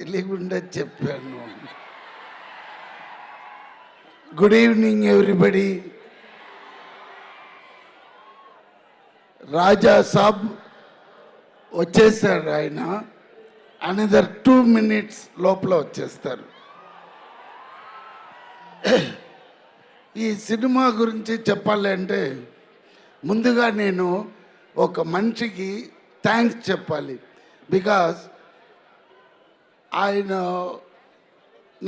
తెలియకుండా చెప్పాను. Good evening everybody. Raja Saab వచ్చేసారు. ఆయన అనదర్ 2 minutes లోపల వచ్చేస్తారు. ఈ సినిమా గురించి చెప్పాలంటే ముందుగా నేను ఒక మనిషికి థ్యాంక్స్ చెప్పాలి. బికాస్ ఆయన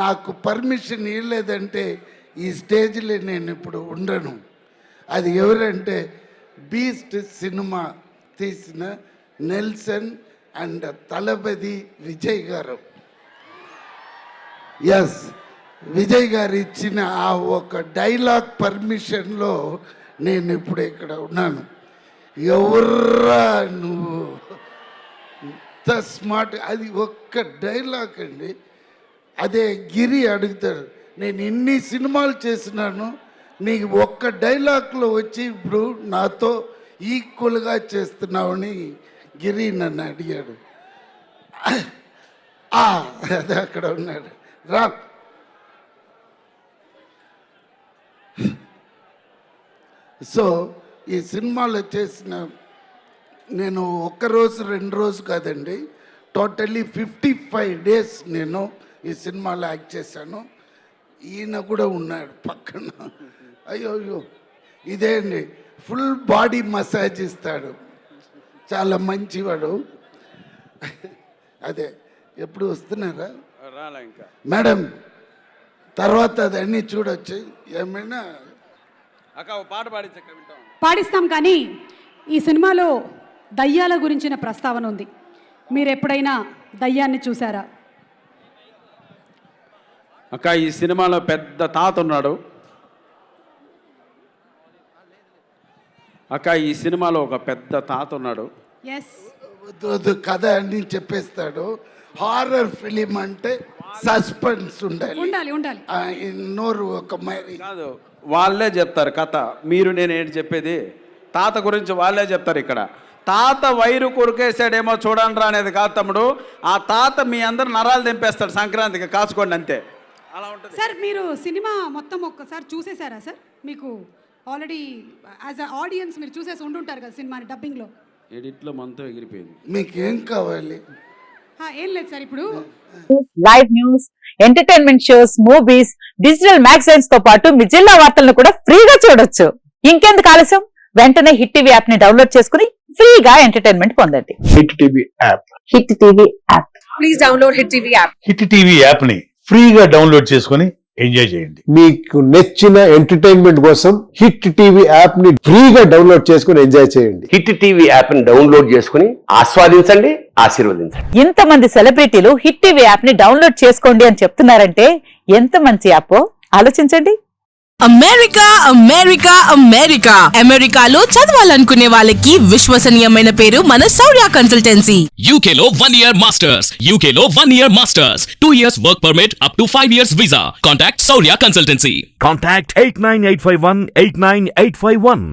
నాకు పర్మిషన్ ఇవ్వలేదంటే ఈ స్టేజ్లో నేను ఇప్పుడు ఉండను. అది ఎవరంటే బీస్ట్ సినిమా తీసిన నెల్సన్ అండ్ తలపతి విజయ్ గారు. ఎస్, విజయ్ గారు ఇచ్చిన ఆ ఒక డైలాగ్ పర్మిషన్లో నేను ఇప్పుడు ఇక్కడ ఉన్నాను. ఎవర్రా నువ్వు, ఇంత స్మార్ట్. అది ఒక్క డైలాగ్ అండి. అదే గిరి అడుగుతారు, నేను ఇన్ని సినిమాలు చేసినాను, నీకు ఒక్క డైలాగ్లో వచ్చి ఇప్పుడు నాతో ఈక్వల్గా చేస్తున్నావని గిరి నన్ను అడిగాడు. అదే అక్కడ ఉన్నాడు. రా. సో ఈ సినిమాలో చేసిన నేను ఒక్కరోజు 2 రోజు కాదండి, టోటల్లీ 55 days నేను ఈ సినిమాలో యాక్ట్ చేశాను. ఈయన కూడా ఉన్నాడు పక్కన. అయ్యో ఇదే అండి, ఫుల్ బాడీ మసాజ్ ఇస్తాడు, చాలా మంచివాడు. అదే ఎప్పుడు వస్తున్నారా మేడం? తర్వాత అదన్నీ చూడొచ్చు. ఏమైనా పాడిస్తాం. కానీ ఈ సినిమాలో దయ్యాల గురించిన ప్రస్తావన ఉంది. మీరు ఎప్పుడైనా దయ్యాన్ని చూసారా? అక్క, ఈ సినిమాలో పెద్ద తాత ఉన్నాడు. అక్క, ఈ సినిమాలో ఒక పెద్ద తాత ఉన్నాడు. ఎస్, కథ అన్ని చెప్పేస్తాడు. హారర్ ఫిలిం అంటే సస్పెన్స్ ఉండాలి. నోరు ఒక మరి కాదు, వాళ్ళే చెప్తారు కథ. మీరు నేను ఏంటి చెప్పేది, తాత గురించి వాళ్ళే చెప్తారు. ఇక్కడ తాత వైరు కొరికేసాడేమో చూడండి రా అనేది కాదు తమ్ముడు. ఆ తాత మీ అందరు నరాలు తెంపేస్తాడు సంక్రాంతికి, కాచుకోండి అంతే. అలా ఉంటుంది సార్. మీరు సినిమా మొత్తం ఒక్కసారి చూసేసారా సార్? మీకు ఆల్రెడీ యాజ్ అ ఆడియన్స్ మీరు చూసేసి ఉండుంటారు కదా సినిమాని డబ్బింగ్లో. ఎడిట్లో మనతో ఎగిరిపోయింది. మీకేం కావాలి? ఏం లేదు సార్, ఇప్పుడు live news, entertainment shows, movies, digital magazines తో పాటు మీ జిల్లా వార్తలను కూడా ఫ్రీగా చూడొచ్చు. ఇంకెందుకు ఆలస్యం, వెంటనే హిట్ టీవీ యాప్ ని డౌన్లోడ్ చేసుకుని ఫ్రీగా ఎంటర్టైన్మెంట్ పొందండి. Hit TV app. Hit TV app. Please download hit TV app. Hit TV app ని ఫ్రీగా డౌన్లోడ్ చేసుకుని ఎంజాయ్ చేయండి. మీకు నచ్చిన ఎంటర్టైన్మెంట్ కోసం హిట్ టీవీ యాప్ ని ఫ్రీగా డౌన్లోడ్ చేసుకుని ఎంజాయ్ చేయండి. హిట్ టీవీ యాప్ ని డౌన్లోడ్ చేసుకుని ఆస్వాదించండి, ఆశీర్వదించండి. ఇంతమంది సెలబ్రిటీలు హిట్ టీవీ యాప్ ని డౌన్లోడ్ చేసుకోండి అని చెప్తున్నారంటే ఎంత మంచి యాప్ ఆలోచించండి. అమెరికా అమెరికా అమెరికా అమెరికాలో చదవాలనుకునే వాళ్ళకి విశ్వసనీయమైన పేరు మన శౌర్య కన్సల్టెన్సీ. UK లో 1 year masters, UK లో 1 year masters, 2 years work permit up to 5 years visa. Contact Shaurya Consultancy. Contact 89851 89851.